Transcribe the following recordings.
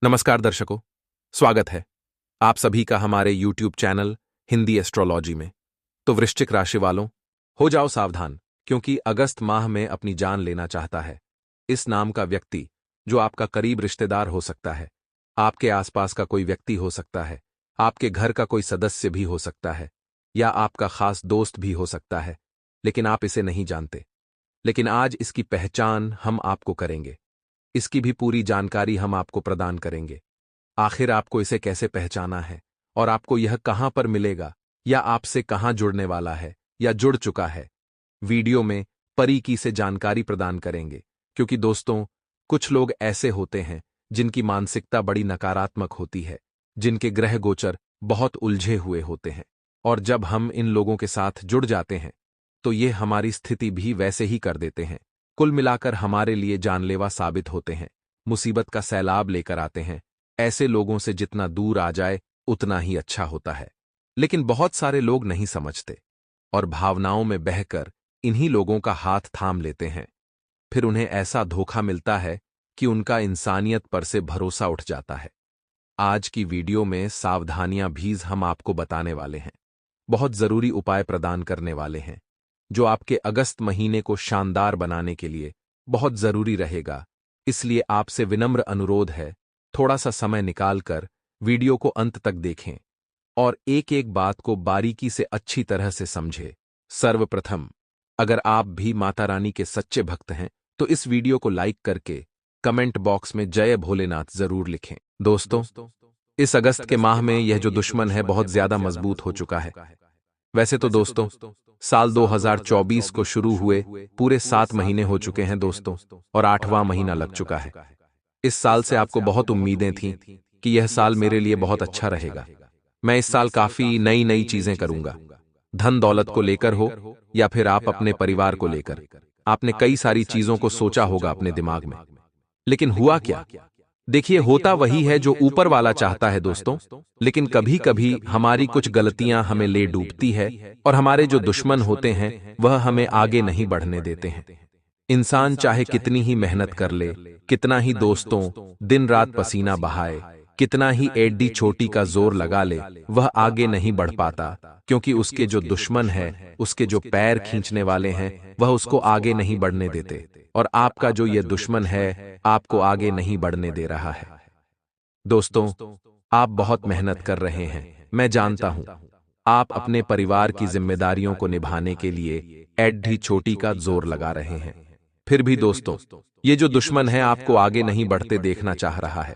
नमस्कार दर्शकों, स्वागत है आप सभी का हमारे YouTube चैनल हिंदी एस्ट्रोलॉजी में। तो वृश्चिक राशि वालों, हो जाओ सावधान, क्योंकि अगस्त माह में अपनी जान लेना चाहता है इस नाम का व्यक्ति, जो आपका करीब रिश्तेदार हो सकता है, आपके आसपास का कोई व्यक्ति हो सकता है, आपके घर का कोई सदस्य भी हो सकता है, या आपका खास दोस्त भी हो सकता है, लेकिन आप इसे नहीं जानते। लेकिन आज इसकी पहचान हम आपको करेंगे, इसकी भी पूरी जानकारी हम आपको प्रदान करेंगे। आखिर आपको इसे कैसे पहचाना है और आपको यह कहां पर मिलेगा, या आपसे कहां जुड़ने वाला है या जुड़ चुका है, वीडियो में बारीकी से जानकारी प्रदान करेंगे। क्योंकि दोस्तों, कुछ लोग ऐसे होते हैं जिनकी मानसिकता बड़ी नकारात्मक होती है, जिनके ग्रह गोचर बहुत उलझे हुए होते हैं, और जब हम इन लोगों के साथ जुड़ जाते हैं तो ये हमारी स्थिति भी वैसे ही कर देते हैं। कुल मिलाकर हमारे लिए जानलेवा साबित होते हैं, मुसीबत का सैलाब लेकर आते हैं। ऐसे लोगों से जितना दूर आ जाए उतना ही अच्छा होता है। लेकिन बहुत सारे लोग नहीं समझते और भावनाओं में बहकर इन्हीं लोगों का हाथ थाम लेते हैं। फिर उन्हें ऐसा धोखा मिलता है कि उनका इंसानियत पर से भरोसा उठ जाता है। आज की वीडियो में सावधानियां भी हम आपको बताने वाले हैं, बहुत जरूरी उपाय प्रदान करने वाले हैं, जो आपके अगस्त महीने को शानदार बनाने के लिए बहुत जरूरी रहेगा। इसलिए आपसे विनम्र अनुरोध है, थोड़ा सा समय निकालकर वीडियो को अंत तक देखें और एक एक बात को बारीकी से अच्छी तरह से समझें। सर्वप्रथम, अगर आप भी माता रानी के सच्चे भक्त हैं तो इस वीडियो को लाइक करके कमेंट बॉक्स में जय भोलेनाथ जरूर लिखें। दोस्तों, इस अगस्त के माह में यह जो दुश्मन है बहुत ज्यादा मजबूत हो चुका है। वैसे तो दोस्तों, साल 2024 को शुरू हुए पूरे 7 महीने हो चुके हैं दोस्तों, और 8वां महीना लग चुका है। इस साल से आपको बहुत उम्मीदें थीं कि यह साल मेरे लिए बहुत अच्छा रहेगा। मैं इस साल काफी नई नई चीजें करूंगा, धन दौलत को लेकर हो या फिर आप अपने परिवार को लेकर। आपने कई सारी चीजों को सोचा होगा अपने दिमाग में, लेकिन हुआ क्या? देखिए, होता वही है जो ऊपर वाला चाहता है दोस्तों। लेकिन कभी कभी हमारी कुछ गलतियां हमें ले डूबती है, और हमारे जो दुश्मन होते हैं वह हमें आगे नहीं बढ़ने देते हैं। इंसान चाहे कितनी ही मेहनत कर ले, कितना ही दोस्तों दिन रात पसीना बहाए, कितना ही एड्डी छोटी का जोर लगा ले, वह आगे नहीं बढ़ पाता, क्योंकि उसके जो दुश्मन है, उसके जो पैर खींचने वाले हैं, वह उसको आगे नहीं बढ़ने देते। और आपका जो ये दुश्मन है आपको आगे नहीं बढ़ने दे रहा है। दोस्तों, आप बहुत मेहनत कर रहे हैं, मैं जानता हूं। आप अपने परिवार की जिम्मेदारियों को निभाने के लिए एड्डी छोटी का जोर लगा रहे हैं। फिर भी दोस्तों, ये जो दुश्मन है आपको आगे नहीं बढ़ते देखना चाह रहा है।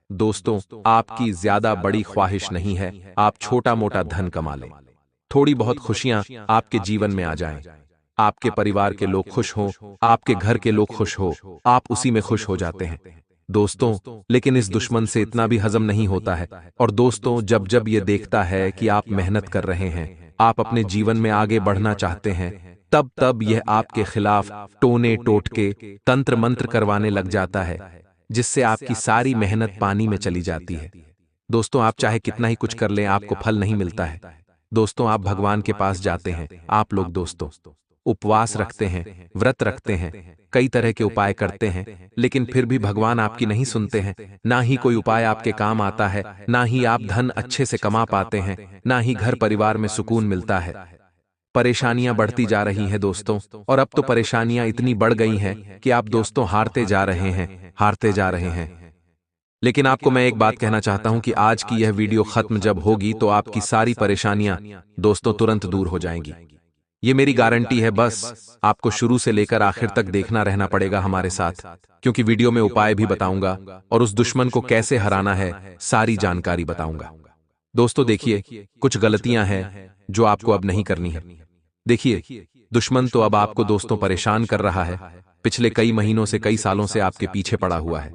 दोस्तों, आपकी ज्यादा बड़ी ख्वाहिश नहीं है आप छोटा मोटा धन कमा लें, थोड़ी बहुत खुशियां आपके जीवन में आ जाएं, आपके परिवार के लोग खुश हों, आपके घर के लोग खुश हो, आप उसी में खुश हो जाते हैं दोस्तों। लेकिन इस दुश्मन से इतना भी हजम नहीं होता है। और दोस्तों, जब जब ये देखता है कि आप मेहनत कर रहे हैं, आप अपने जीवन में आगे बढ़ना चाहते हैं, तब तब यह आपके खिलाफ टोने टोटके तंत्र मंत्र करवाने लग जाता है, जिससे आपकी सारी मेहनत पानी में चली जाती है। दोस्तों, आप चाहे कितना ही कुछ कर लें आपको फल नहीं मिलता है। दोस्तों, आप भगवान के पास जाते हैं, आप लोग दोस्तों उपवास रखते हैं, व्रत रखते हैं, कई तरह के उपाय करते हैं, लेकिन फिर भी भगवान आपकी नहीं सुनते हैं। ना ही कोई उपाय आपके काम आता है, ना ही आप धन अच्छे से कमा पाते हैं, ना ही घर परिवार में सुकून मिलता है। परेशानियां बढ़ती जा रही हैं दोस्तों, और अब तो परेशानियां इतनी बढ़ गई हैं कि आप दोस्तों हारते जा रहे हैं, हारते जा रहे हैं। लेकिन आपको मैं एक बात कहना चाहता हूं कि आज की यह वीडियो खत्म जब होगी तो आपकी सारी परेशानियां दोस्तों तुरंत दूर हो जाएंगी। ये मेरी गारंटी है। बस आपको शुरू से लेकर आखिर तक देखना रहना पड़ेगा हमारे साथ, क्योंकि वीडियो में उपाय भी बताऊंगा और उस दुश्मन को कैसे हराना है सारी जानकारी बताऊंगा। दोस्तों देखिए, कुछ गलतियां हैं जो आपको अब नहीं करनी है। देखिए, दुश्मन तो अब आपको दोस्तों परेशान कर रहा है, पिछले कई महीनों से कई सालों से आपके पीछे पड़ा हुआ है।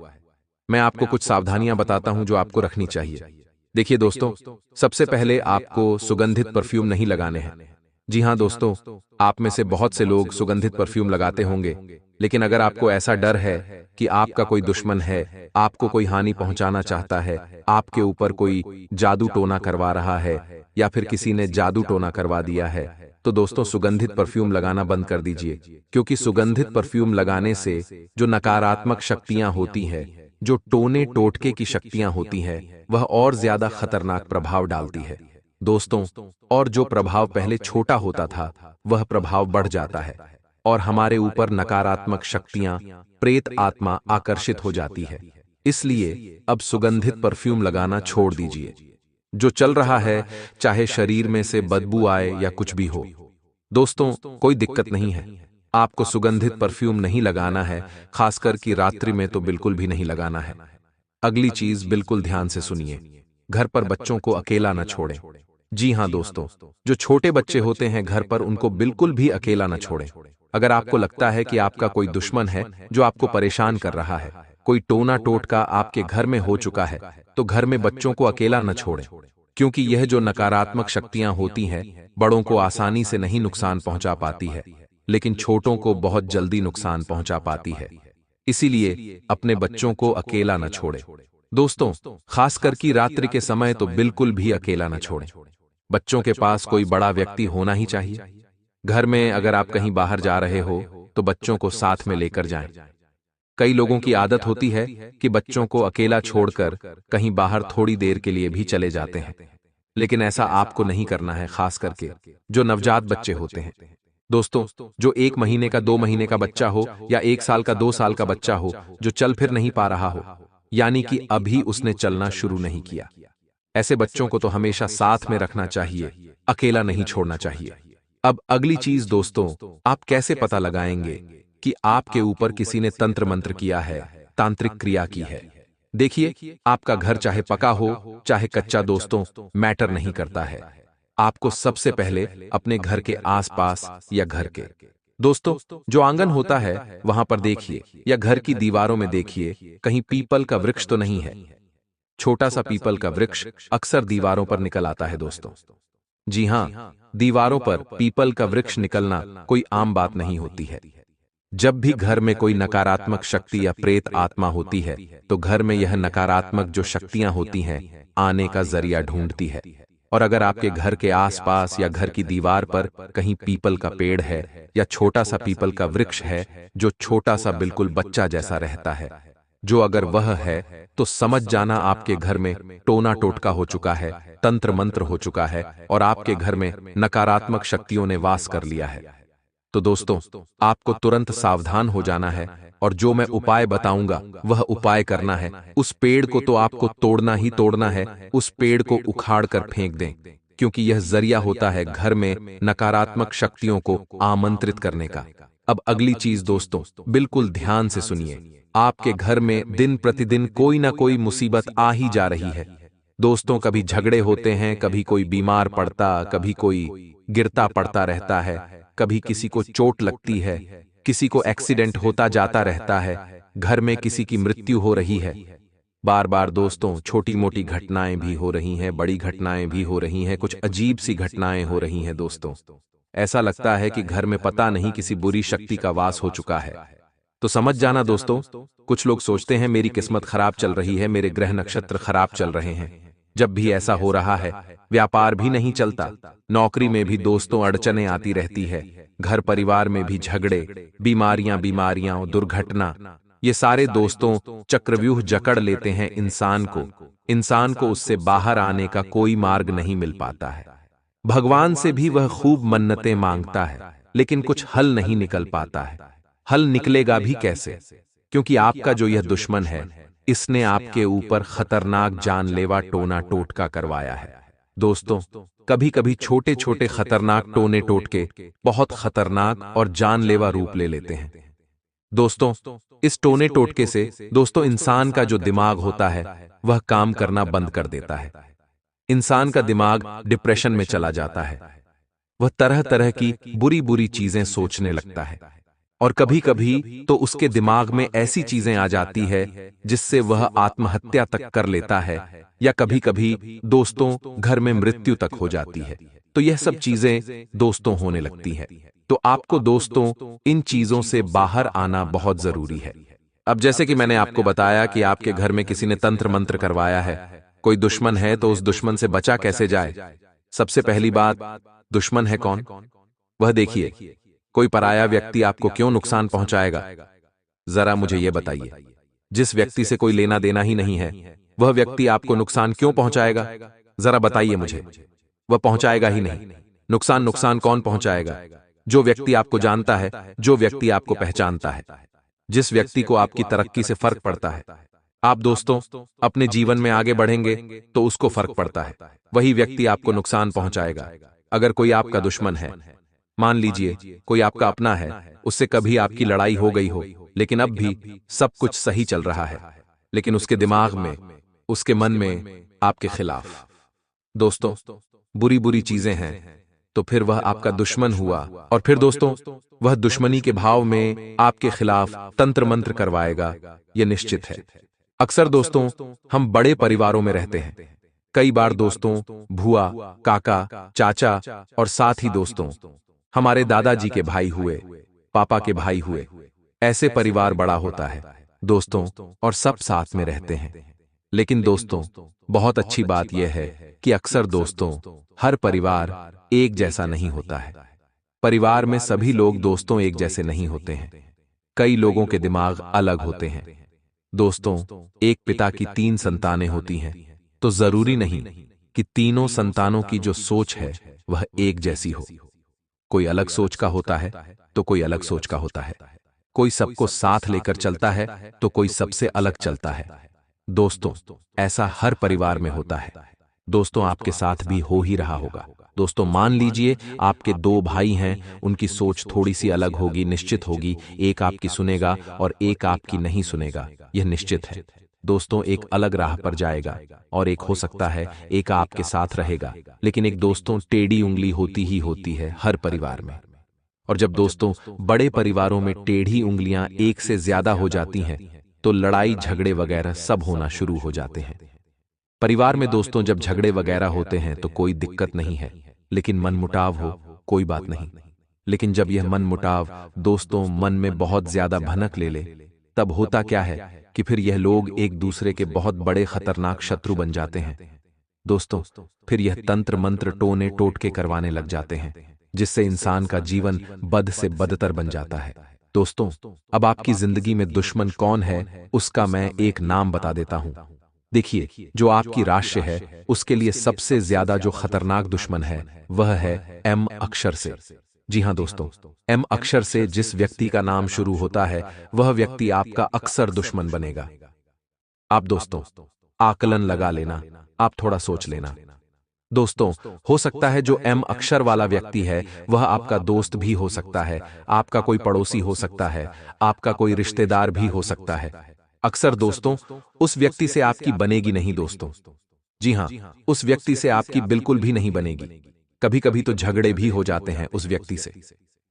मैं आपको कुछ सावधानियां बताता हूं जो आपको रखनी चाहिए। देखिए दोस्तों, सबसे पहले आपको सुगंधित परफ्यूम नहीं लगाने हैं। जी हां दोस्तों, आप में से बहुत से लोग सुगंधित परफ्यूम लगाते होंगे, लेकिन अगर आपको ऐसा डर है कि आपका कोई दुश्मन है, आपको कोई हानि पहुंचाना चाहता है, आपके ऊपर कोई जादू टोना करवा रहा है, या फिर किसी ने जादू टोना करवा दिया है, तो दोस्तों सुगंधित परफ्यूम लगाना बंद कर दीजिए। क्योंकि सुगंधित परफ्यूम लगाने से जो नकारात्मक शक्तियां होती हैं जो टोने टोटके की शक्तियां होती है वह और ज्यादा खतरनाक प्रभाव डालती है दोस्तों। और जो प्रभाव पहले छोटा होता था वह प्रभाव बढ़ जाता है और हमारे ऊपर नकारात्मक शक्तियां, प्रेत आत्मा आकर्षित हो जाती है। इसलिए अब सुगंधित परफ्यूम लगाना छोड़ दीजिए। जो चल रहा है, चाहे शरीर में से बदबू आए या कुछ भी हो दोस्तों, कोई दिक्कत नहीं है। आपको सुगंधित परफ्यूम नहीं लगाना है, खासकर कि रात्रि में तो बिल्कुल भी नहीं लगाना है। अगली चीज बिल्कुल ध्यान से सुनिए, घर पर बच्चों को अकेला न छोड़ें। जी हां दोस्तों, जो छोटे बच्चे होते हैं घर पर उनको बिल्कुल भी अकेला न छोड़ें। अगर आपको लगता है कि आपका कोई दुश्मन है जो आपको परेशान कर रहा है, कोई टोना टोटका आपके घर में हो चुका है, तो घर में बच्चों को अकेला न छोड़ें, क्योंकि यह जो नकारात्मक शक्तियां होती हैं बड़ों को आसानी से नहीं नुकसान पहुंचा पाती है, लेकिन छोटों को बहुत जल्दी नुकसान पहुंचा पाती है। इसीलिए अपने बच्चों को अकेला न छोड़ें दोस्तों, खासकर कि रात्रि के समय तो बिल्कुल भी अकेला न छोड़ें। बच्चों के पास कोई बड़ा व्यक्ति होना ही चाहिए। घर में अगर आप कहीं बाहर जा रहे हो तो बच्चों को साथ में लेकर जाएं। कई लोगों की आदत होती है कि बच्चों को अकेला छोड़कर कहीं बाहर थोड़ी देर के लिए भी चले जाते हैं, लेकिन ऐसा आपको नहीं करना है, खास करके जो नवजात बच्चे होते हैं दोस्तों। जो 1 महीने का, 2 महीने का बच्चा हो या 1 साल का, 2 साल का बच्चा हो, जो चल फिर नहीं पा रहा हो, यानी कि अभी उसने चलना शुरू नहीं किया, ऐसे बच्चों को तो हमेशा साथ में रखना चाहिए, अकेला नहीं छोड़ना चाहिए। अब अगली चीज दोस्तों, आप कैसे पता लगाएंगे कि आपके ऊपर किसी ने तंत्र मंत्र किया है, तांत्रिक क्रिया की है? देखिए, आपका घर चाहे पका हो चाहे कच्चा दोस्तों, मैटर नहीं करता है। आपको सबसे पहले अपने घर के आसपास या घर के दोस्तों जो आंगन होता है वहां पर देखिए, या घर की दीवारों में देखिए, कहीं पीपल का वृक्ष तो नहीं है। छोटा सा पीपल का वृक्ष अक्सर दीवारों पर निकल आता है दोस्तों। जी हां, दीवारों पर पीपल का वृक्ष निकलना कोई आम बात नहीं होती है। जब भी घर में कोई नकारात्मक शक्ति या प्रेत आत्मा होती है तो घर में यह नकारात्मक जो शक्तियां होती हैं आने का जरिया ढूंढती है। और अगर आपके घर के आसपास या घर की दीवार पर कहीं पीपल का पेड़ है या छोटा सा पीपल का वृक्ष है जो छोटा सा बिल्कुल बच्चा जैसा रहता है, जो अगर वह है तो समझ जाना आपके घर में टोना टोटका हो चुका है, तंत्र मंत्र हो चुका है और आपके घर में नकारात्मक शक्तियों ने वास कर लिया है। तो दोस्तों, आपको तुरंत सावधान हो जाना है और जो मैं उपाय बताऊंगा वह उपाय करना है। उस पेड़ को तो आपको तोड़ना ही तोड़ना है, उस पेड़ को उखाड़ कर फेंक दें, क्योंकि यह जरिया होता है घर में नकारात्मक शक्तियों को आमंत्रित करने का। अब अगली चीज दोस्तों, बिल्कुल ध्यान से सुनिए। आपके घर में दिन प्रतिदिन कोई ना कोई मुसीबत आ ही जा रही है दोस्तों। कभी झगड़े होते हैं, कभी कोई बीमार पड़ता, कभी कोई गिरता पड़ता रहता है, कभी किसी को चोट लगती है, किसी को एक्सीडेंट होता जाता रहता है, घर में किसी की मृत्यु हो रही है। बार बार दोस्तों छोटी मोटी घटनाएं भी हो रही हैं, बड़ी घटनाएं भी हो रही हैं, कुछ अजीब सी घटनाएं हो रही हैं दोस्तों। ऐसा लगता है कि घर में पता नहीं किसी बुरी शक्ति का वास हो चुका है। तो समझ जाना दोस्तों, कुछ लोग सोचते हैं मेरी किस्मत खराब चल रही है, मेरे ग्रह नक्षत्र खराब चल रहे हैं। जब भी ऐसा हो रहा है, व्यापार भी नहीं चलता, नौकरी में भी दोस्तों अड़चनें आती रहती है, घर परिवार में भी झगड़े, बीमारियां, दुर्घटना, ये सारे दोस्तों चक्रव्यूह जकड़ लेते हैं इंसान को उससे बाहर आने का कोई मार्ग नहीं मिल पाता है। भगवान से भी वह खूब मन्नतें मांगता है, लेकिन कुछ हल नहीं निकल पाता है। हल निकलेगा भी कैसे, क्योंकि आपका जो यह दुश्मन है इसने आपके ऊपर खतरनाक जानलेवा टोना टोटका करवाया है दोस्तों। कभी कभी छोटे छोटे खतरनाक टोने टोटके बहुत खतरनाक और जानलेवा रूप ले लेते हैं दोस्तों। इस टोने टोटके से दोस्तों इंसान का जो दिमाग होता है वह काम करना बंद कर देता है। इंसान का दिमाग डिप्रेशन में चला जाता है, वह तरह तरह की बुरी बुरी चीजें सोचने लगता है, और कभी कभी तो उसके दिमाग में ऐसी चीजें आ जाती है जिससे वह आत्महत्या तक कर लेता है, या कभी कभी दोस्तों घर में मृत्यु तक हो जाती है। तो यह सब चीजें दोस्तों होने लगती है। तो आपको दोस्तों इन चीजों से बाहर आना बहुत जरूरी है। अब जैसे कि मैंने आपको बताया कि आपके घर में किसी ने तंत्र मंत्र करवाया है, कोई दुश्मन है, तो उस दुश्मन से बचा कैसे जाए? सबसे पहली बात, दुश्मन है कौन वह देखिए। कोई पराया व्यक्ति आपको क्यों नुकसान पहुंचाएगा, जरा मुझे यह बताइए। जिस व्यक्ति से कोई लेना देना ही नहीं है, वह व्यक्ति आपको नुकसान क्यों पहुंचाएगा? जरा बताइए मुझे। वह पहुंचाएगा ही नहीं। नुकसान नुकसान कौन पहुंचाएगा? जो व्यक्ति आपको जानता है, जो व्यक्ति आपको पहचानता है, जिस व्यक्ति को आपकी तरक्की से फर्क पड़ता है। आप दोस्तों अपने जीवन में आगे बढ़ेंगे तो उसको फर्क पड़ता है, वही व्यक्ति आपको नुकसान पहुंचाएगा। अगर कोई आपका दुश्मन है, मान लीजिए कोई आपका अपना है, उससे कभी आपकी लड़ाई हो गई हो, लेकिन अब भी सब कुछ सही चल रहा है, लेकिन उसके दिमाग में, उसके मन में आपके खिलाफ दोस्तों बुरी बुरी चीजें हैं, तो फिर वह आपका दुश्मन हुआ। और फिर दोस्तों वह दुश्मनी के भाव में आपके खिलाफ तंत्र मंत्र करवाएगा, यह निश्चित है। अक्सर दोस्तों हम बड़े परिवारों में रहते हैं। कई बार दोस्तों भुआ, काका, चाचा और साथ ही दोस्तों हमारे दादाजी के भाई हुए, पापा के भाई हुए। ऐसे परिवार बड़ा होता है दोस्तों, और सब साथ में रहते हैं। लेकिन दोस्तों बहुत अच्छी बात यह है कि अक्सर दोस्तों हर परिवार एक जैसा नहीं होता है। परिवार में सभी लोग दोस्तों एक जैसे नहीं होते हैं। कई लोगों के दिमाग अलग होते हैं। दोस्तों एक पिता की 3 संतानें होती हैं, तो जरूरी नहीं कि तीनों संतानों की जो सोच है वह एक जैसी हो। कोई अलग सोच का होता है तो कोई अलग सोच का होता है। कोई सबको साथ लेकर चलता है तो कोई सबसे अलग चलता है। दोस्तों ऐसा हर परिवार में होता है। दोस्तों आपके साथ भी हो ही रहा होगा। दोस्तों मान लीजिए आपके 2 भाई हैं, उनकी सोच थोड़ी सी अलग होगी, निश्चित होगी। एक आपकी सुनेगा और एक आपकी नहीं सुनेगा, यह निश्चित है। दोस्तों एक अलग राह पर जाएगा और एक हो सकता है एक आपके साथ रहेगा, लेकिन एक दोस्तों टेढ़ी उंगली होती ही होती है हर परिवार में। और जब दोस्तों बड़े परिवारों में टेढ़ी उंगलियां एक से ज्यादा हो जाती हैं, तो लड़ाई झगड़े वगैरह सब होना शुरू हो जाते हैं। परिवार में दोस्तों जब झगड़े वगैरह होते हैं तो कोई दिक्कत नहीं है, लेकिन मनमुटाव हो कोई बात नहीं। लेकिन जब यह मनमुटाव दोस्तों मन में बहुत ज्यादा भनक ले ले, तब होता क्या है कि फिर यह लोग एक दूसरे के बहुत बड़े खतरनाक शत्रु बन जाते हैं। दोस्तों फिर यह तंत्र मंत्र टोने टोटके करवाने लग जाते हैं, जिससे इंसान का जीवन बद से बदतर बन जाता है। दोस्तों अब आपकी जिंदगी में दुश्मन कौन है, उसका मैं एक नाम बता देता हूं। देखिए जो आपकी राशि है उसके लिए सबसे ज्यादा जो खतरनाक दुश्मन है वह है एम अक्षर से। जी हां दोस्तों, एम अक्षर से जिस व्यक्ति का नाम शुरू होता है वह व्यक्ति आपका अक्सर दुश्मन बनेगा। आप दोस्तों आकलन लगा लेना, आप थोड़ा सोच लेना। दोस्तों हो सकता है जो एम अक्षर वाला व्यक्ति है वह आपका दोस्त भी हो सकता है, आपका कोई पड़ोसी हो सकता है, आपका कोई रिश्तेदार भी हो सकता है। अक्सर दोस्तों उस व्यक्ति से आपकी बनेगी नहीं दोस्तों। जी हां, उस व्यक्ति से आपकी बिल्कुल भी नहीं बनेगी। कभी कभी तो झगड़े भी हो जाते हैं उस व्यक्ति से।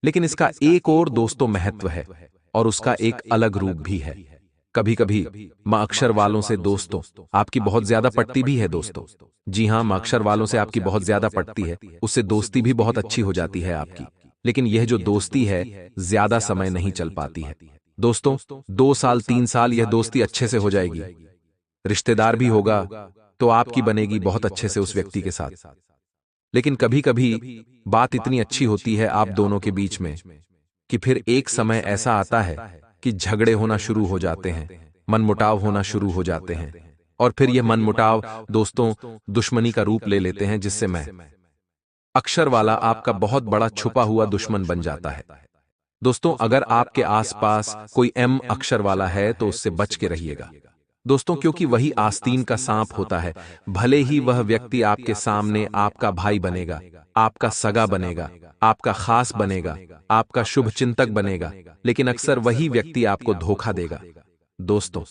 लेकिन इसका एक और दोस्तों महत्व है और उसका एक अलग रूप भी है। कभी कभी मां अक्षर वालों से दोस्तों आपकी बहुत ज्यादा पटती भी है दोस्तों। जी हां, मां अक्षर वालों से आपकी बहुत ज्यादा पटती है, उससे दोस्ती भी बहुत अच्छी हो जाती है आपकी। लेकिन यह जो दोस्ती है ज्यादा समय नहीं चल पाती है दोस्तों। 2 साल 3 साल यह दोस्ती अच्छे से हो जाएगी, रिश्तेदार भी होगा तो आपकी बनेगी बहुत अच्छे से उस व्यक्ति के साथ। लेकिन कभी कभी बात इतनी अच्छी होती है आप दोनों के बीच में कि फिर एक समय ऐसा आता है कि झगड़े होना शुरू हो जाते हैं, मनमुटाव होना शुरू हो जाते हैं, और फिर यह मनमुटाव दोस्तों दुश्मनी का रूप ले लेते हैं, जिससे मैं अक्षर वाला आपका बहुत बड़ा छुपा हुआ दुश्मन बन जाता है। दोस्तों अगर आपके आसपास कोई एम अक्षर वाला है तो उससे बच के रहिएगा दोस्तों, क्योंकि वही आस्तीन का सांप होता है। भले ही वह व्यक्ति आपके सामने आपका भाई बनेगा, आपका सगा बनेगा, आपका खास बनेगा, आपका शुभ चिंतक बनेगा, लेकिन अक्सर वही व्यक्ति आपको धोखा देगा दोस्तों।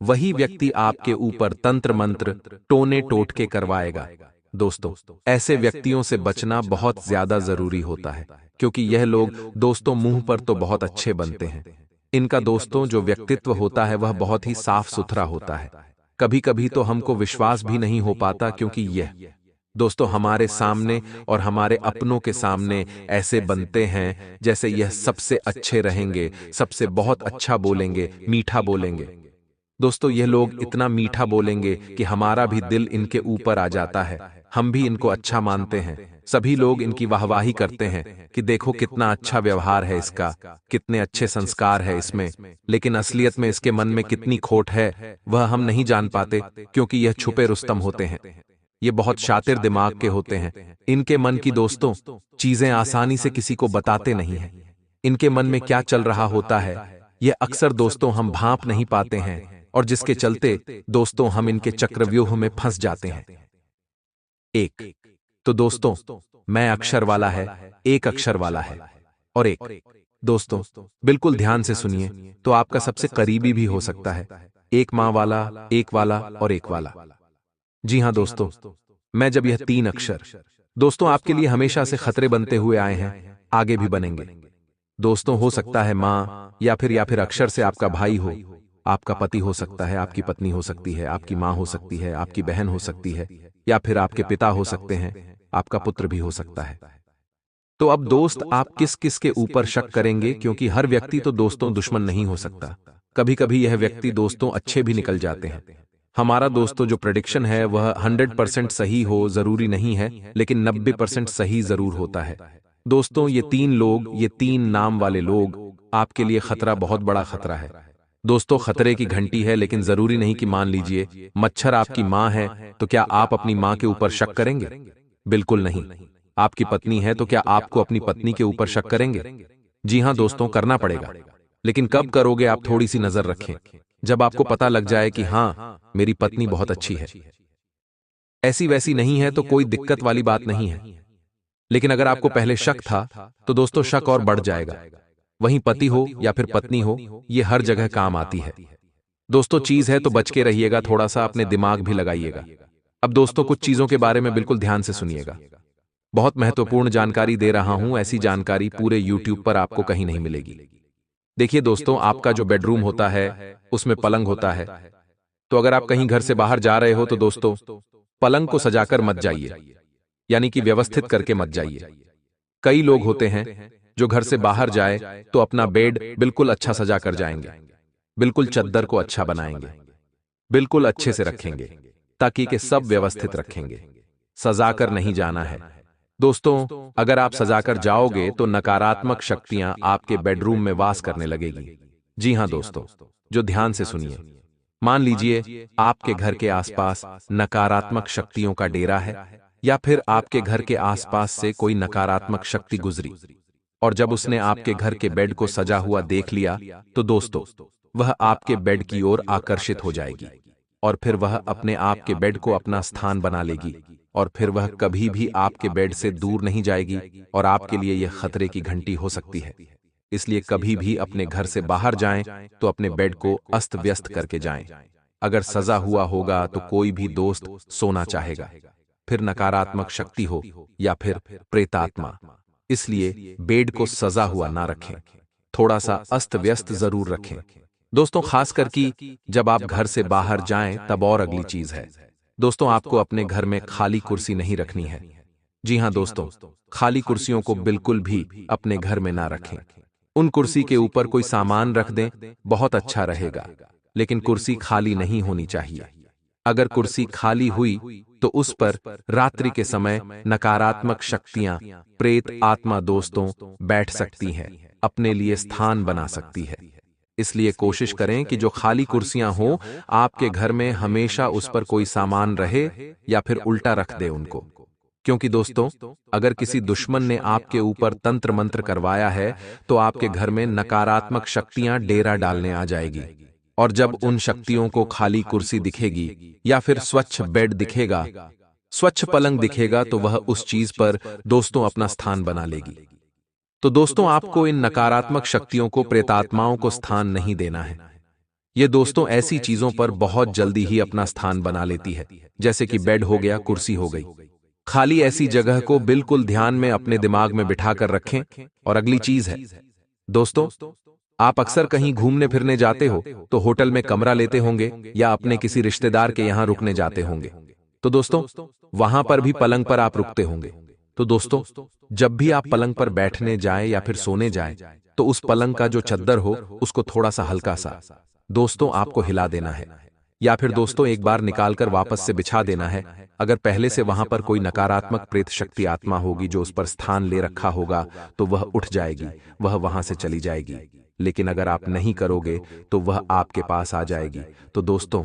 वही व्यक्ति आपके ऊपर तंत्र मंत्र टोने टोटके करवाएगा दोस्तों। ऐसे व्यक्तियों से बचना बहुत ज्यादा जरूरी होता है, क्योंकि यह लोग दोस्तों मुंह पर तो बहुत अच्छे बनते हैं, इनका दोस्तों जो व्यक्तित्व होता है वह बहुत ही साफ सुथरा होता है। कभी कभी तो हमको विश्वास भी नहीं हो पाता, क्योंकि यह दोस्तों हमारे सामने और हमारे अपनों के सामने ऐसे बनते हैं जैसे यह सबसे अच्छे रहेंगे, सबसे बहुत अच्छा बोलेंगे, मीठा बोलेंगे दोस्तों। यह लोग इतना मीठा बोलेंगे कि हमारा भी दिल इनके ऊपर आ जाता है, हम भी इनको अच्छा मानते हैं, सभी लोग इनकी वाहवाही करते हैं कि देखो कितना अच्छा व्यवहार है इसका, कितने अच्छे संस्कार है इसमें, लेकिन असलियत में इसके मन में कितनी खोट है वह हम नहीं जान पाते, क्योंकि यह छुपे रुस्तम होते हैं। ये बहुत शातिर दिमाग के होते हैं। इनके मन की दोस्तों चीजें आसानी से किसी को बताते नहीं हैं। इनके मन में क्या चल रहा होता है यह अक्सर दोस्तों हम भांप नहीं पाते हैं, और जिसके चलते दोस्तों हम इनके चक्रव्यूह में फंस जाते हैं। एक तो दोस्तों मैं अक्षर वाला है, एक अक्षर वाला है, और एक दोस्तों बिल्कुल ध्यान से सुनिए तो आपका सबसे करीबी भी हो सकता है। एक माँ वाला, एक वाला और एक वाला। जी हां दोस्तों, मैं जब यह तीन अक्षर दोस्तों आपके लिए हमेशा से खतरे बनते हुए आए हैं, आगे भी बनेंगे। दोस्तों हो सकता है माँ या फिर अक्षर से आपका भाई हो, आपका पति हो सकता है, आपकी पत्नी हो सकती है, आपकी माँ हो सकती है, आपकी बहन हो सकती है, या फिर आपके पिता हो सकते हैं, आपका पुत्र भी हो सकता है। तो अब दोस्त आप किस किस के ऊपर शक करेंगे, क्योंकि हर व्यक्ति तो दोस्तों दुश्मन नहीं हो सकता। कभी कभी यह व्यक्ति दोस्तों अच्छे भी निकल जाते हैं। हमारा दोस्तों जो प्रेडिक्शन है वह 100% सही हो जरूरी नहीं है, लेकिन 90% सही जरूर होता है। दोस्तों ये तीन लोग, ये तीन नाम वाले लोग आपके लिए खतरा, बहुत बड़ा खतरा है। दोस्तों खतरे की घंटी है, लेकिन जरूरी नहीं कि मान लीजिए मच्छर आपकी माँ है तो क्या आप अपनी माँ के ऊपर शक करेंगे? बिल्कुल नहीं। आपकी पत्नी है तो क्या आपको अपनी पत्नी के ऊपर शक करेंगे? जी हां दोस्तों, करना पड़ेगा। लेकिन कब करोगे आप थोड़ी सी नजर रखें, जब आपको पता लग जाए कि हां मेरी पत्नी बहुत अच्छी है, ऐसी वैसी नहीं है तो कोई दिक्कत वाली बात नहीं है। लेकिन अगर आपको पहले शक था तो दोस्तों शक और बढ़ जाएगा। वहीं पति हो या फिर पत्नी हो, ये हर जगह काम आती है। दोस्तों चीज है तो बच के रहिएगा, थोड़ा सा अपने दिमाग भी लगाइएगा। अब दोस्तों कुछ चीजों के बारे में बिल्कुल ध्यान से सुनिएगा। बहुत महत्वपूर्ण जानकारी दे रहा हूं, ऐसी जानकारी पूरे YouTube पर आपको कहीं नहीं मिलेगी। देखिए दोस्तों, आपका जो बेडरूम होता है उसमें पलंग होता है। तो अगर आप कहीं घर से बाहर जा रहे हो तो दोस्तों पलंग को सजाकर मत जाइए, यानी कि व्यवस्थित करके मत जाइए। कई लोग होते हैं जो घर से बाहर जाए तो अपना बेड बिल्कुल अच्छा सजा कर जाएंगे, बिल्कुल चद्दर को अच्छा बनाएंगे, बिल्कुल अच्छे से रखेंगे, ताकि के सब व्यवस्थित रखेंगे। सजाकर नहीं जाना है दोस्तों। अगर आप सजाकर जाओगे तो नकारात्मक शक्तियां आपके बेडरूम में वास करने लगेगी। जी हां दोस्तों, जो ध्यान से सुनिए। मान लीजिए आपके घर के आसपास नकारात्मक शक्तियों का डेरा है, या फिर आपके घर के आसपास से कोई नकारात्मक शक्ति गुजरी, और जब उसने आपके घर के बेड को सजा हुआ देख लिया तो दोस्तों वह आपके बेड की ओर आकर्षित हो जाएगी, और फिर वह अपने आप के बेड को अपना स्थान बना लेगी, और फिर वह कभी भी आपके बेड से दूर नहीं जाएगी, और आपके लिए यह खतरे की घंटी हो सकती है। इसलिए कभी भी अपने घर से बाहर जाएं तो अपने बेड को अस्त व्यस्त करके जाएं। अगर सजा हुआ होगा तो कोई भी दोस्त सोना चाहेगा, फिर नकारात्मक शक्ति हो या फिर प्रेतात्मा। इसलिए बेड को सजा हुआ ना रखें, थोड़ा सा अस्त व्यस्त जरूर रखें दोस्तों, खासकर कि जब आप घर से बाहर जाएं तब। और अगली चीज है दोस्तों, आपको अपने घर में खाली कुर्सी नहीं रखनी है। जी हां दोस्तों, खाली कुर्सियों को बिल्कुल भी अपने घर में ना रखें। उन कुर्सी के ऊपर कोई सामान रख दें, बहुत अच्छा रहेगा, लेकिन कुर्सी खाली नहीं होनी चाहिए। अगर कुर्सी खाली हुई तो उस पर रात्रि के समय नकारात्मक शक्तियां, प्रेत आत्मा दोस्तों बैठ सकती हैं, अपने लिए स्थान बना सकती है। इसलिए कोशिश करें कि जो खाली कुर्सियां हो आपके घर में, हमेशा उस पर कोई सामान रहे, या फिर उल्टा रख दे उनको। क्योंकि दोस्तों अगर किसी दुश्मन ने आपके ऊपर तंत्र मंत्र करवाया है तो आपके घर में नकारात्मक शक्तियां डेरा डालने आ जाएगी, और जब उन शक्तियों को खाली कुर्सी दिखेगी या फिर स्वच्छ बेड दिखेगा, स्वच्छ पलंग दिखेगा, तो वह उस चीज पर दोस्तों अपना स्थान बना लेगी। तो दोस्तों आपको इन नकारात्मक शक्तियों को, प्रेतात्माओं को स्थान नहीं देना है। ये दोस्तों ऐसी चीजों पर बहुत जल्दी ही अपना स्थान बना लेती है, जैसे कि बेड हो गया, कुर्सी हो गई। खाली ऐसी जगह को बिल्कुल ध्यान में अपने दिमाग में बिठा कर रखें। और अगली चीज है दोस्तों, आप अक्सर कहीं घूमने फिरने जाते हो तो होटल में कमरा लेते होंगे या अपने किसी रिश्तेदार के यहां रुकने जाते होंगे। तो दोस्तों वहां पर भी पलंग पर आप रुकते होंगे। तो दोस्तों जब भी आप पलंग पर बैठने जाएं या फिर सोने जाएं तो उस पलंग का जो चद्दर हो उसको थोड़ा सा हल्का सा दोस्तों आपको हिला देना है। या फिर दोस्तों एक बार निकालकर वापस से बिछा देना है। अगर पहले से वहां पर कोई नकारात्मक प्रेत शक्ति आत्मा होगी जो उस पर स्थान ले रखा होगा तो वह उठ जाएगी, वह वहां से चली जाएगी। लेकिन अगर आप नहीं करोगे तो वह आपके पास आ जाएगी। तो दोस्तों,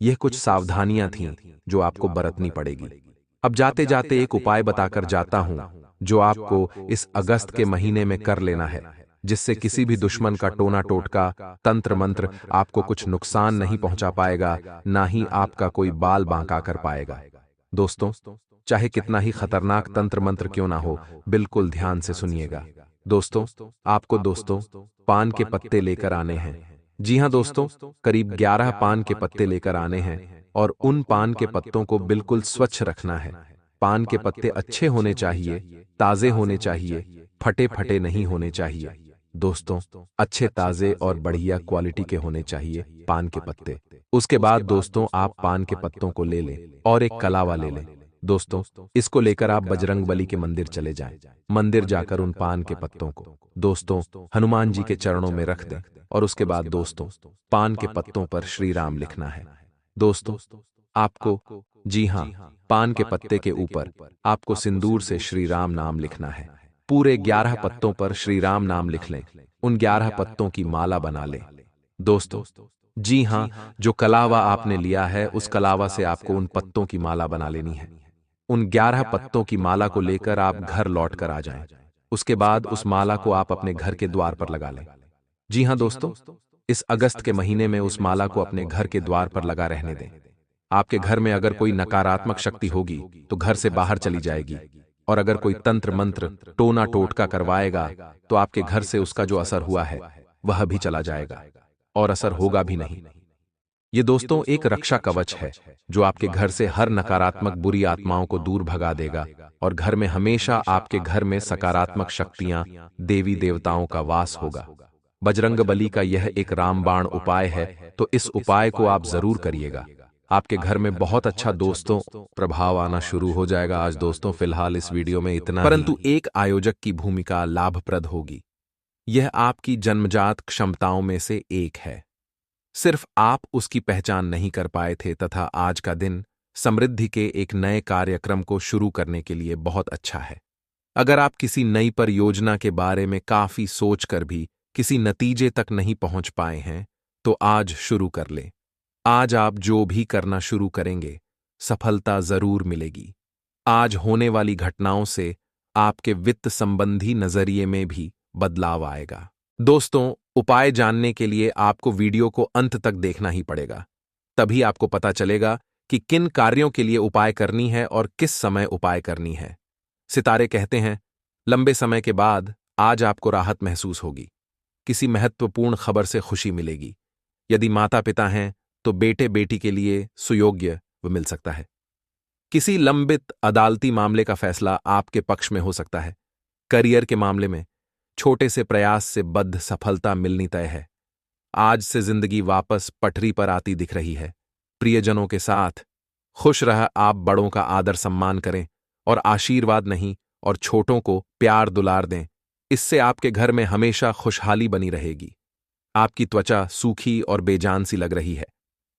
यह कुछ सावधानियां थीं जो आपको बरतनी पड़ेगी। अब जाते जाते एक उपाय बताकर जाता हूं जो आपको इस अगस्त के महीने में कर लेना है, जिससे किसी भी दुश्मन का टोना टोटका, तंत्र मंत्र आपको कुछ नुकसान नहीं पहुंचा पाएगा, ना ही आपका कोई बाल बांका कर पाएगा। दोस्तों, चाहे कितना ही खतरनाक तंत्र मंत्र क्यों ना हो, बिल्कुल ध्यान से सुनिएगा। दोस्तों, आपको पान के पत्ते लेकर आने हैं। जी हां दोस्तों, करीब 11 पान के पत्ते लेकर आने हैं और उन पान के पत्तों को बिल्कुल स्वच्छ रखना है। पान के पत्ते अच्छे होने चाहिए, ताजे होने चाहिए, फटे फटे नहीं होने चाहिए। दोस्तों, अच्छे ताजे और बढ़िया क्वालिटी के होने चाहिए पान के पत्ते। उसके बाद दोस्तों, आप पान के पत्तों को ले लें और एक कलावा ले लें। दोस्तों, इसको लेकर आप बजरंगबली के मंदिर चले जाएं। मंदिर जाकर उन पान के पत्तों को दोस्तों हनुमान जी के चरणों में रख दें और उसके बाद दोस्तों पान के पत्तों पर श्री राम लिखना है। दोस्तों, आपको, जी हां, पान के पत्ते के ऊपर आपको सिंदूर से श्री राम नाम लिखना है। पूरे 11 पत्तों पर श्री राम नाम लिख लें। उन 11 पत्तों की माला बना लें। दोस्तों, जी हां, जो कलावा आपने लिया है उस कलावा से आपको उन पत्तों की माला बना लेनी है। उन 11 पत्तों की माला को लेकर आप घर लौट कर आ जाएं। उसके बाद उस माला को आप अपने घर के द्वार पर लगा लें। जी हां दोस्तों, इस अगस्त के महीने में उस माला को अपने घर के द्वार पर लगा रहने दें। आपके घर में अगर कोई नकारात्मक शक्ति होगी तो घर से बाहर चली जाएगी, और अगर कोई तंत्र मंत्र, टोना टोटका करवाएगा तो आपके घर से उसका जो असर हुआ है वह भी चला जाएगा और असर होगा भी नहीं। ये दोस्तों एक रक्षा कवच है जो आपके घर से हर नकारात्मक बुरी आत्माओं को दूर भगा देगा और घर में हमेशा आपके घर में सकारात्मक शक्तियां, देवी देवताओं का वास होगा। बजरंगबली का यह एक रामबाण उपाय है, तो इस उपाय को आप जरूर करिएगा। आपके घर में बहुत अच्छा दोस्तों प्रभाव आना शुरू हो जाएगा। आज दोस्तों फिलहाल इस वीडियो में इतना, परंतु एक आयोजक की भूमिका लाभप्रद होगी। यह आपकी जन्मजात क्षमताओं में से एक है। सिर्फ आप उसकी पहचान नहीं कर पाए थे तथा आज का दिन समृद्धि के एक नए कार्यक्रम को शुरू करने के लिए बहुत अच्छा है। अगर आप किसी नई परियोजना के बारे में काफी सोचकर भी किसी नतीजे तक नहीं पहुंच पाए हैं तो आज शुरू कर लें। आज आप जो भी करना शुरू करेंगे सफलता जरूर मिलेगी। आज होने वाली घटनाओं से आपके वित्त संबंधी नजरिए में भी बदलाव आएगा। दोस्तों, उपाय जानने के लिए आपको वीडियो को अंत तक देखना ही पड़ेगा, तभी आपको पता चलेगा कि किन कार्यों के लिए उपाय करनी है और किस समय उपाय करनी है। सितारे कहते हैं, लंबे समय के बाद आज आपको राहत महसूस होगी। किसी महत्वपूर्ण खबर से खुशी मिलेगी। यदि माता पिता हैं तो बेटे बेटी के लिए सुयोग्य मिल सकता है। किसी लंबित अदालती मामले का फैसला आपके पक्ष में हो सकता है। करियर के मामले में छोटे से प्रयास से बद्ध सफलता मिलनी तय है। आज से जिंदगी वापस पटरी पर आती दिख रही है। प्रियजनों के साथ खुश रह, आप बड़ों का आदर सम्मान करें और आशीर्वाद नहीं और छोटों को प्यार दुलार दें। इससे आपके घर में हमेशा खुशहाली बनी रहेगी। आपकी त्वचा सूखी और बेजान सी लग रही है।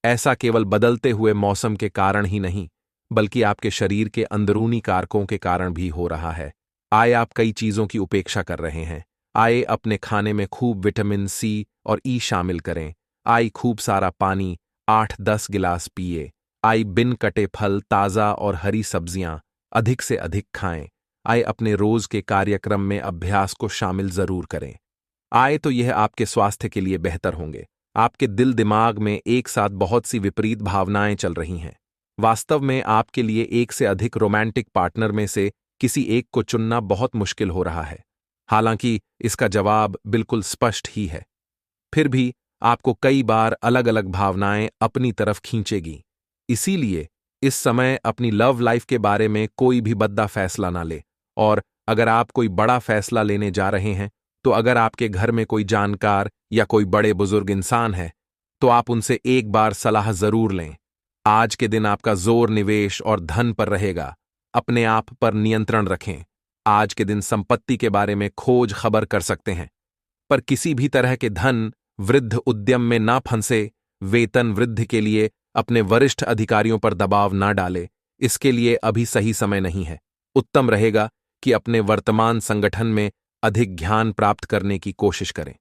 ऐसा केवल बदलते हुए मौसम के कारण ही नहीं बल्कि आपके शरीर के अंदरूनी कारकों के कारण भी हो रहा है। आए आप कई चीजों की उपेक्षा कर रहे हैं। आए अपने खाने में खूब विटामिन सी और ई शामिल करें। आई खूब सारा पानी 8-10 गिलास पिए। आई बिन कटे फल, ताजा और हरी सब्जियां अधिक से अधिक खाएं। आए अपने रोज के कार्यक्रम में अभ्यास को शामिल जरूर करें। आए तो यह आपके स्वास्थ्य के लिए बेहतर होंगे। आपके दिल दिमाग में एक साथ बहुत सी विपरीत भावनाएं चल रही हैं। वास्तव में आपके लिए एक से अधिक रोमांटिक पार्टनर में से किसी एक को चुनना बहुत मुश्किल हो रहा है। हालांकि इसका जवाब बिल्कुल स्पष्ट ही है। फिर भी आपको कई बार अलग अलग भावनाएं अपनी तरफ खींचेगी। इसीलिए इस समय अपनी लव लाइफ के बारे में कोई भी बद्दा फैसला ना ले। और अगर आप कोई बड़ा फैसला लेने जा रहे हैं तो अगर आपके घर में कोई जानकार या कोई बड़े बुजुर्ग इंसान है तो आप उनसे एक बार सलाह जरूर लें। आज के दिन आपका जोर निवेश और धन पर रहेगा। अपने आप पर नियंत्रण रखें। आज के दिन संपत्ति के बारे में खोज खबर कर सकते हैं, पर किसी भी तरह के धन वृद्ध उद्यम में ना फंसे। वेतन वृद्धि के लिए अपने वरिष्ठ अधिकारियों पर दबाव ना डाले, इसके लिए अभी सही समय नहीं है। उत्तम रहेगा कि अपने वर्तमान संगठन में अधिक ज्ञान प्राप्त करने की कोशिश करें।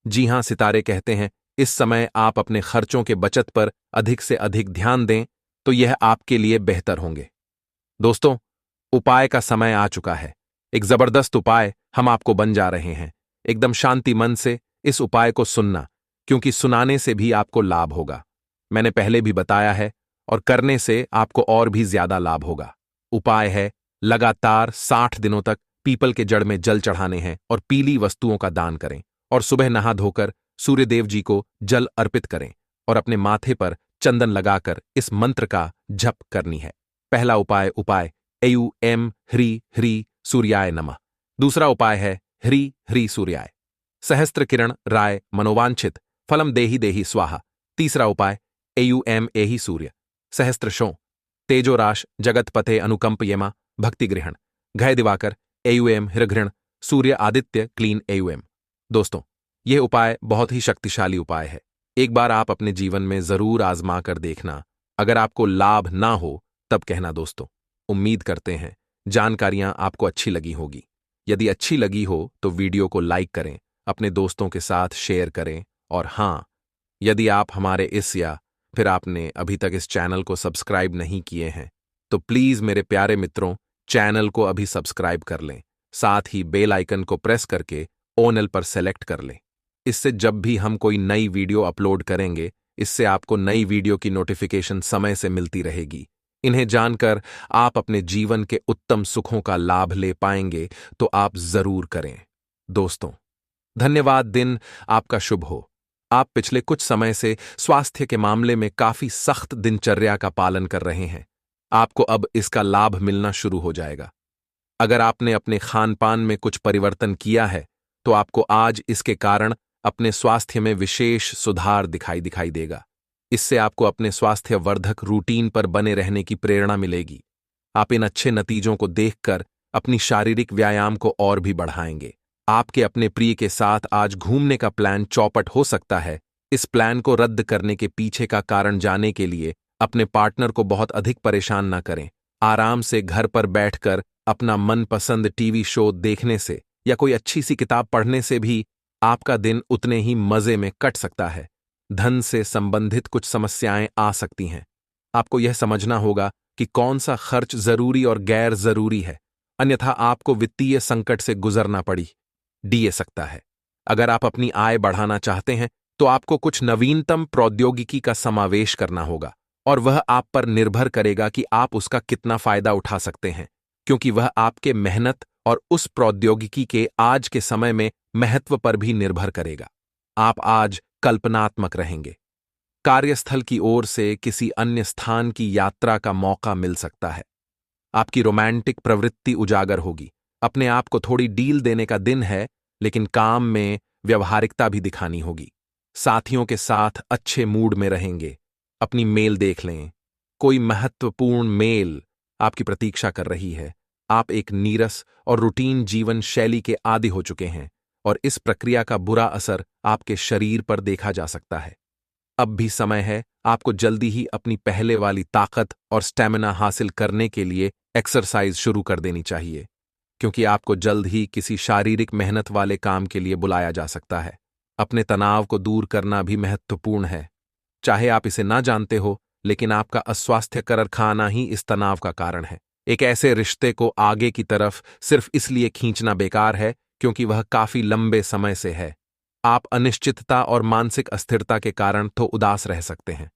जी हां, सितारे कहते हैं इस समय आप अपने खर्चों के बचत पर अधिक से अधिक ध्यान दें तो यह आपके लिए बेहतर होंगे। दोस्तों, उपाय का समय आ चुका है। एक जबरदस्त उपाय हम आपको बन जा रहे हैं। एकदम शांति मन से इस उपाय को सुनना, क्योंकि सुनाने से भी आपको लाभ होगा। मैंने पहले भी बताया है, और करने से आपको और भी ज्यादा लाभ होगा। उपाय है, लगातार 60 दिनों तक पीपल के जड़ में जल चढ़ाने हैं और पीली वस्तुओं का दान करें, और सुबह नहा धोकर सूर्यदेव जी को जल अर्पित करें और अपने माथे पर चंदन लगाकर इस मंत्र का जप करनी है। पहला उपाय एयू एम ह्री ह्री सूर्याय नमः। दूसरा उपाय है ह्री ह्री सूर्याय। सहस्त्र किरण राय मनोवांछित फलम देहि देहि स्वाहा। तीसरा उपाय एयू एम एहि सूर्य सहस्त्र शों तेजोराश जगतपथे अनुकंप येमा भक्ति गृहण घय दिवाकर एयू एम हिरघृण सूर्य आदित्य क्लीन एयू एम। दोस्तों, यह उपाय बहुत ही शक्तिशाली उपाय है। एक बार आप अपने जीवन में जरूर आजमा कर देखना। अगर आपको लाभ ना हो तब कहना दोस्तों। उम्मीद करते हैं जानकारियां आपको अच्छी लगी होगी। यदि अच्छी लगी हो तो वीडियो को लाइक करें, अपने दोस्तों के साथ शेयर करें, और हां, यदि आप हमारे या फिर आपने अभी तक इस चैनल को सब्सक्राइब नहीं किए हैं तो प्लीज मेरे प्यारे मित्रों, चैनल को अभी सब्सक्राइब कर लें। साथ ही बेल आइकन को प्रेस करके ऑल पर सेलेक्ट कर लें। इससे जब भी हम कोई नई वीडियो अपलोड करेंगे, इससे आपको नई वीडियो की नोटिफिकेशन समय से मिलती रहेगी। इन्हें जानकर आप अपने जीवन के उत्तम सुखों का लाभ ले पाएंगे तो आप जरूर करें। दोस्तों, धन्यवाद। दिन आपका शुभ हो। आप पिछले कुछ समय से स्वास्थ्य के मामले में काफी सख्त दिनचर्या का पालन कर रहे हैं। आपको अब इसका लाभ मिलना शुरू हो जाएगा। अगर आपने अपने खान पान में कुछ परिवर्तन किया है तो आपको आज इसके कारण अपने स्वास्थ्य में विशेष सुधार दिखाई देगा। इससे आपको अपने स्वास्थ्य वर्धक रूटीन पर बने रहने की प्रेरणा मिलेगी। आप इन अच्छे नतीजों को देखकर अपनी शारीरिक व्यायाम को और भी बढ़ाएंगे। आपके अपने प्रिय के साथ आज घूमने का प्लान चौपट हो सकता है। इस प्लान को रद्द करने के पीछे का कारण जानने के लिए अपने पार्टनर को बहुत अधिक परेशान न करें। आराम से घर पर बैठकर अपना मनपसंद टीवी शो देखने से या कोई अच्छी सी किताब पढ़ने से भी आपका दिन उतने ही मजे में कट सकता है। धन से संबंधित कुछ समस्याएं आ सकती हैं। आपको यह समझना होगा कि कौन सा खर्च जरूरी और गैर जरूरी है, अन्यथा आपको वित्तीय संकट से गुजरना पड़ी सकता है। अगर आप अपनी आय बढ़ाना चाहते हैं तो आपको कुछ नवीनतम प्रौद्योगिकी का समावेश करना होगा, और वह आप पर निर्भर करेगा कि आप उसका कितना फायदा उठा सकते हैं, क्योंकि वह आपके मेहनत और उस प्रौद्योगिकी के आज के समय में महत्व पर भी निर्भर करेगा। आप आज कल्पनात्मक रहेंगे। कार्यस्थल की ओर से किसी अन्य स्थान की यात्रा का मौका मिल सकता है। आपकी रोमांटिक प्रवृत्ति उजागर होगी। अपने आप को थोड़ी डील देने का दिन है, लेकिन काम में व्यवहारिकता भी दिखानी होगी। साथियों के साथ अच्छे मूड में रहेंगे। अपनी मेल देख लें। कोई महत्वपूर्ण मेल आपकी प्रतीक्षा कर रही है। आप एक नीरस और रूटीन जीवन शैली के आदी हो चुके हैं, और इस प्रक्रिया का बुरा असर आपके शरीर पर देखा जा सकता है। अब भी समय है आपको जल्दी ही अपनी पहले वाली ताकत और स्टैमिना हासिल करने के लिए एक्सरसाइज शुरू कर देनी चाहिए, क्योंकि आपको जल्द ही किसी शारीरिक मेहनत वाले काम के लिए बुलाया जा सकता है। अपने तनाव को दूर करना भी महत्वपूर्ण है। चाहे आप इसे ना जानते हो, लेकिन आपका अस्वास्थ्यकर खाना ही इस तनाव का कारण है। एक ऐसे रिश्ते को आगे की तरफ सिर्फ इसलिए खींचना बेकार है क्योंकि वह काफी लंबे समय से है। आप अनिश्चितता और मानसिक अस्थिरता के कारण तो उदास रह सकते हैं।